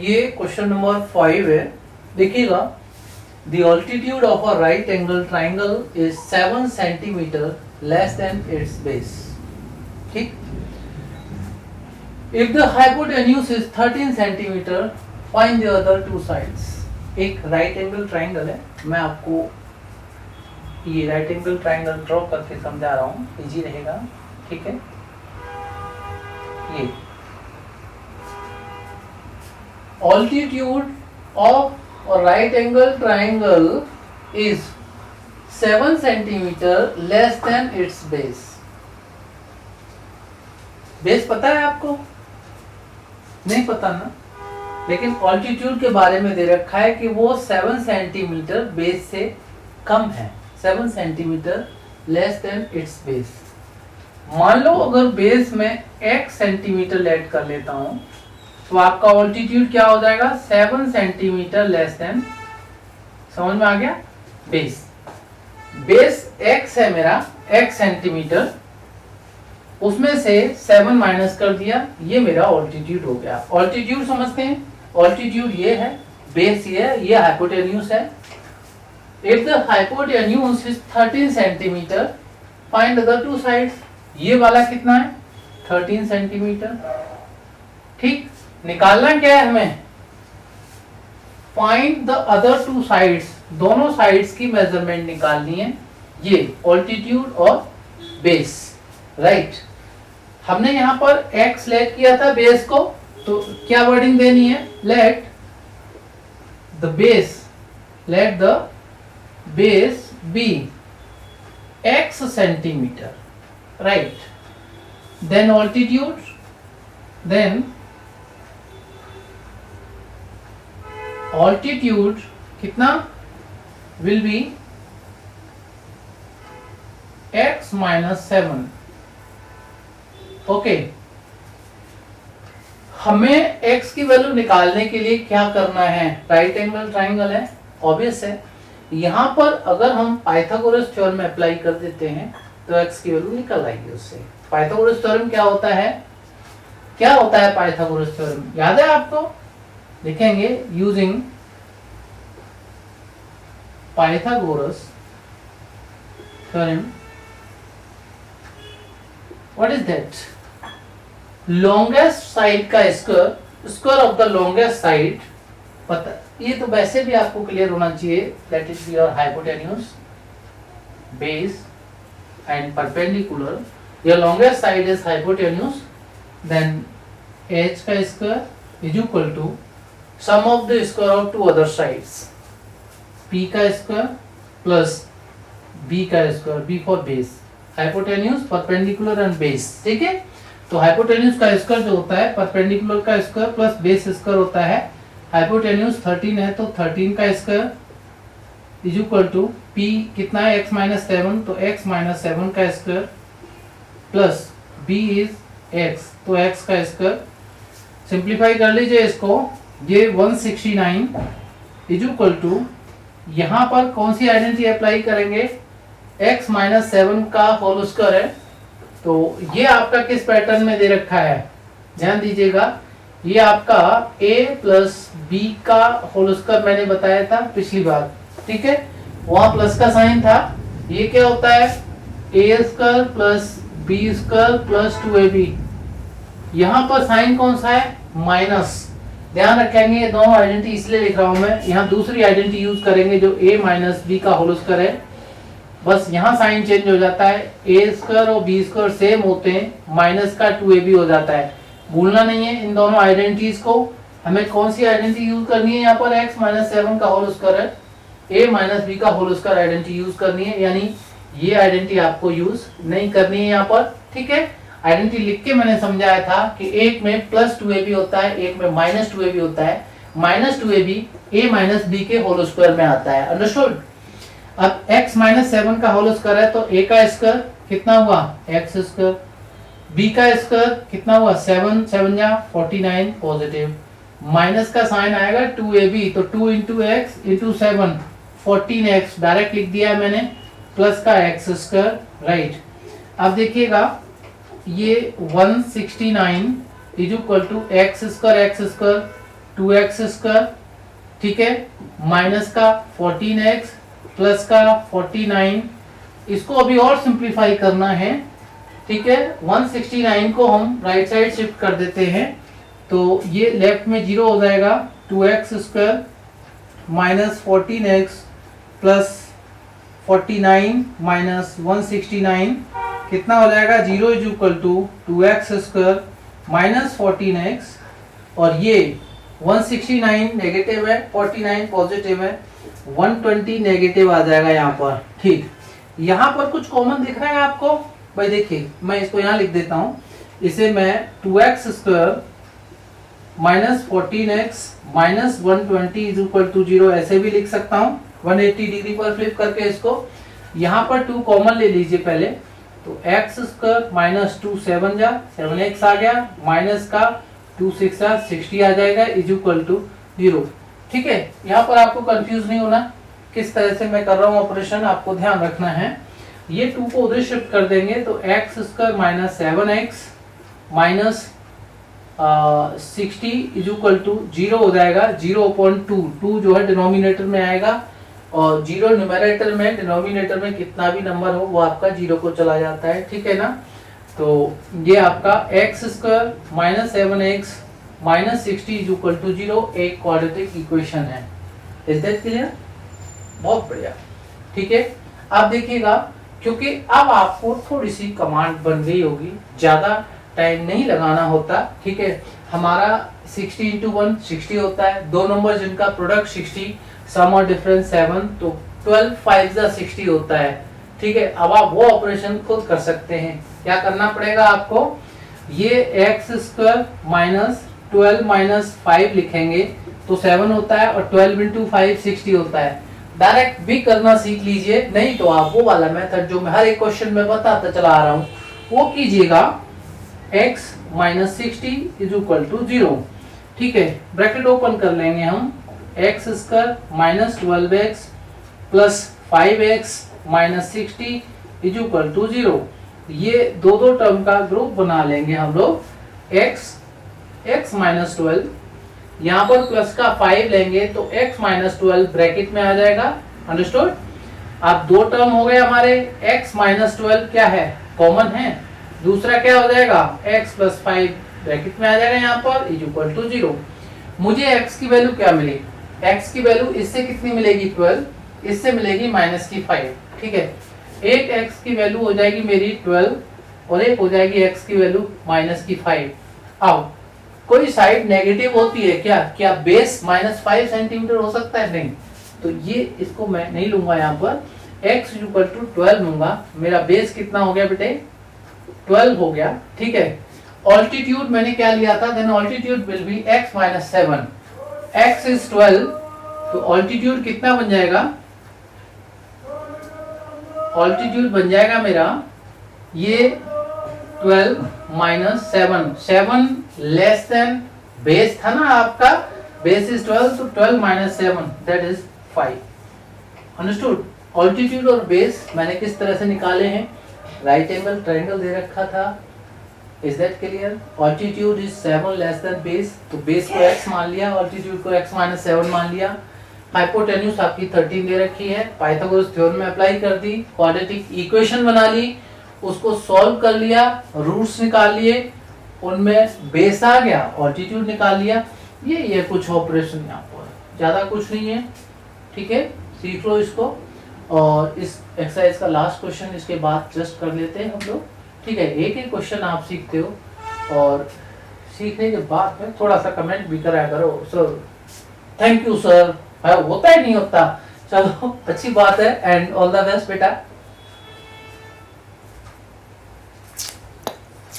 ये question number 5 है। देखिएगा, the altitude of a right angle triangle is 7 centimetre less than its base. ठीक, if the hypotenuse is 13 centimetre find the other two sides. एक right angle triangle है, मैं आपको ये right angle triangle draw करके समझा रहा हूँ, इजी रहेगा। ठीक है, ये altitude of a right angle triangle is 7 centimeter less than its base। Base पता है आपको? नहीं पता ना, लेकिन ऑल्टीट्यूड के बारे में दे रखा है कि वो 7 सेंटीमीटर बेस से कम है, 7 centimetre less than its base. मान लो अगर बेस में 1 सेंटीमीटर ऐड कर लेता हूं तो आपका ऑल्टीट्यूड क्या हो जाएगा? 7 सेंटीमीटर लेस देन, समझ में आ गया? बेस x है मेरा, x सेंटीमीटर, उसमें से 7 माइनस कर दिया, ये मेरा ऑल्टीट्यूड हो गया। ऑल्टीट्यूड समझते हैं, ऑल्टीट्यूड ये है, बेस ये है, ये हाइपोटेन्यूज है। If the hypotenuse is 13 centimetre find other two sides. ये वाला कितना है? 13 सेंटीमीटर। ठीक, निकालना क्या है हमें? Find the other two sides, दोनों साइड्स की मेजरमेंट निकालनी है, ये ऑल्टीट्यूड और बेस। राइट, हमने यहां पर x लेट किया था बेस को, तो क्या वर्डिंग देनी है? Let the base be x centimetre, right, then altitude, then altitude कितना will be x minus 7। Okay, हमें x की वैल्यू निकालने के लिए क्या करना है? राइट एंगल ट्राइंगल है, ऑब्वियस है। यहां पर अगर हम पाइथागोरस थ्योरम अप्लाई कर देते हैं तो x की वैल्यू निकल आएगी उससे। पाइथागोरस थ्योरम क्या होता है? क्या होता है पाइथागोरस थ्योरम? याद है आपको? लिखेंगे using Pythagoras theorem. What is that? Longest side का square of the longest side, पता, ये तो वैसे भी आपको क्लियर होना चाहिए। That is your hypotenuse, base and perpendicular. Your longest side is hypotenuse, then h का square is equal to sum of the square of two other sides, p का स्क्वायर प्लस b का square, b for base, hypotenuse, perpendicular and base. ठीक है, तो hypotenuse का square जो होता है परपेंडिकुलर का स्क्वायर प्लस बेस स्क्वायर होता है। हाइपोटेन्यूज 13 है तो 13 का square is equal to p कितना है? x माइनस 7, तो x माइनस 7 का square plus b is x, तो x का स्क्वायर। सिंप्लीफाई कर लीजिए इसको, ये 169 इज इक्वल टू, यहां पर कौन सी आइडेंटिटी अप्लाई करेंगे? x माइनस 7 का होल स्क्वायर है, तो ये आपका किस पैटर्न में दे रखा है? ध्यान दीजिएगा, ये आपका a प्लस b का होल स्क्वायर मैंने बताया था पिछली बार। ठीक है, वहां प्लस का साइन था। ये क्या होता है? a square plus b square plus 2ab। यहाँ पर साइन कौन सा है? माइनस। ध्यान रखेंगे, दोनों आइडेंटिटी इसलिए लिख रहा हूं मैं, यहाँ दूसरी आइडेंटिटी यूज करेंगे जो a माइनस बी का होल स्क्वायर है। बस यहाँ साइन चेंज हो जाता है, a स्क्वायर और b स्क्वायर सेम होते हैं, माइनस का 2ab हो जाता है। भूलना नहीं है इन दोनों आइडेंटिटीज को। हमें कौन सी आइडेंटिटी यूज करनी है? यहाँ पर x माइनस 7 का होल स्क्वायर है, a माइनस बी का होल स्क्वायर आइडेंटिटी यूज करनी है, यानी ये आइडेंटिटी आपको यूज नहीं करनी है यहाँ पर। ठीक है, आइडेंटिटी लिख के मैंने समझाया था कि एक में प्लस 2ab होता है, एक में माइनस 2ab होता है। Minus 2ab a minus b के होल स्क्वायर में आता है, अंडरस्टूड? अब x माइनस 7 का होल स्क्वायर है तो a का स्क्वायर कितना हुआ? x स्क्वायर, b का स्क्वायर कितना हुआ? 7 7 जा 49 पॉजिटिव, माइनस का साइन आएगा 2ab, तो 2 into x into 7 14x direct लिख दिया है मैंने, प्लस का x स्क्वायर। राइट, अब देखिएगा ये 169 is equal to x square 2x², ठीक है, माइनस का 14x प्लस का 49, इसको अभी और सिंप्लीफाई करना है, ठीक है। 169 को हम राइट साइड शिफ्ट कर देते हैं, तो ये लेफ्ट में 0 हो जाएगा, 2x² minus 14x plus 49 minus 169 कितना हो जाएगा, 0 is equal to 2x² minus 14x, और ये 169 नेगेटिव है, 49 पॉजिटिव है, 120 नेगेटिव आ जाएगा यहाँ पर, ठीक। यहाँ पर कुछ कॉमन दिख रहा है आपको भाई, देखिए मैं इसको यहाँ लिख देता हूँ, इसे मैं 2x² minus 14x minus 120 is equal to 0 ऐसे भी लिख सकता हूँ, 180 डिग्री पर फ्लिप करके इसको। यहाँ पर 2 कॉमन ले लीजिए पहले, तो x² माइनस 2 7 जा 7x आ गया, माइनस का 2 6 जा 60 आ जाएगा, इज इक्वल टू 0, ठीक है। यहाँ पर आपको कंफ्यूज नहीं होना किस तरह से मैं कर रहा हूँ ऑपरेशन, आपको ध्यान रखना है। ये 2 को उधर शिफ्ट कर देंगे तो x² minus 7x minus 60 is equal to 0 हो जाएगा, 0/2, 2 जो है डिनोमिनेटर में आएगा और 0 न्यूमरेटर में, डिनोमिनेटर में कितना भी नंबर हो वो आपका 0 को चला जाता है, ठीक है ना। तो ये आपका x² minus 7x minus 60 is equal to 0 एक क्वाड्रेटिक इक्वेशन है। Is that clear? बहुत बढ़िया, ठीक है। अब देखिएगा, क्योंकि अब आपको थोड़ी सी कमांड बन गई होगी, ज्यादा टाइम नहीं लगाना होता, ठीक है। हमारा 60 × 1 60 होता है, दो नंबर जिनका प्रोडक्ट 60, सम और डिफरेंस 7, तो 12 5 60 होता है, ठीक है। अब आप वो ऑपरेशन खुद कर सकते हैं। क्या करना पड़ेगा आपको, ये x² माइनस 12 माइनस 5 लिखेंगे तो 7 होता है, और 12 × 5 60 होता है। डायरेक्ट भी करना सीख लीजिए, नहीं तो आप वो वाला मेथड जो मैं हर एक क्वेश्चन में बताता चला आ रहा हूँ वो कीजिएगा, x minus 60 is equal to 0, ठीक है। ब्रैकेट ओपन कर लेंगे हम, x² minus 12x plus 5x minus 60 is equal to 0। ये दो टर्म का ग्रुप बना लेंगे हम लोग, x माइनस 12, यहाँ पर प्लस का 5 लेंगे तो x माइनस 12 ब्रैकेट में आ जाएगा, अंडरस्टूड। अब दो टर्म हो गए हमारे, x माइनस 12 क्या है, कॉमन है, दूसरा क्या हो जाएगा, x प्लस 5 ब्रैकेट में आ जाएगा यहाँ पर, इज इक्वल टू 0। मुझे x की वैल्यू क्या मिली, x की वैल्यू इससे कितनी मिलेगी 12, इससे मिलेगी माइनस की 5, ठीक है। एक x की वैल्यू हो जाएगी मेरी 12 और एक हो जाएगी x की वैल्यू माइनस की 5। अब कोई साइड नेगेटिव होती है क्या बेस माइनस 5 सेंटीमीटर हो सकता है, नहीं, तो ये इसको मैं नहीं लूंगा, यहाँ पर x इक्वल टू 12 लूंगा। मेरा बेस कितना हो गया बेटे, 12 हो गया, ठीक है। ऑल्टीट्यूड मैंने क्या लिया था, then altitude will be x minus 7, x is 12, तो ऑल्टीट्यूड कितना बन जाएगा, ऑल्टीट्यूड बन जाएगा मेरा ये 12 माइनस 7, 7 लेस देन बेस था ना आपका, बेस इज 12, तो 12 minus 7 that is 5, understood. Altitude और बेस मैंने किस तरह से निकाले हैं, राइट एंगल ट्रायंगल दे रखा था, is that clear. Altitude is 7 less than base, तो बेस को x मान लिया, ऑल्टीट्यूड को x माइनस 7 मान लिया। हाइपोटेन्यूज आपकी 13 दे रखी है, पाइथागोरस थ्योरम में अप्लाई कर दी, क्वाड्रेटिक इक्वेशन बना ली, उसको सॉल्व कर लिया, रूट्स निकाल लिए, उनमें बेस आ गया, ऑल्टीट्यूड निकाल लिया। ये कुछ ऑपरेशन यहाँ पर, ज्यादा कुछ नहीं है, ठीक है। सीख लो इसको, और इस एक्सरसाइज का लास्ट क्वेश्चन इसके बाद जस्ट कर लेते हैं हम लोग, ठीक है। एक एक क्वेश्चन आप सीखते हो, और सीखने के बाद में थोड़ा सा कमेंट भी कराया करो, सर थैंक यू सर, होता है नहीं होता, चलो अच्छी बात है, एंड ऑल द बेस्ट बेटा।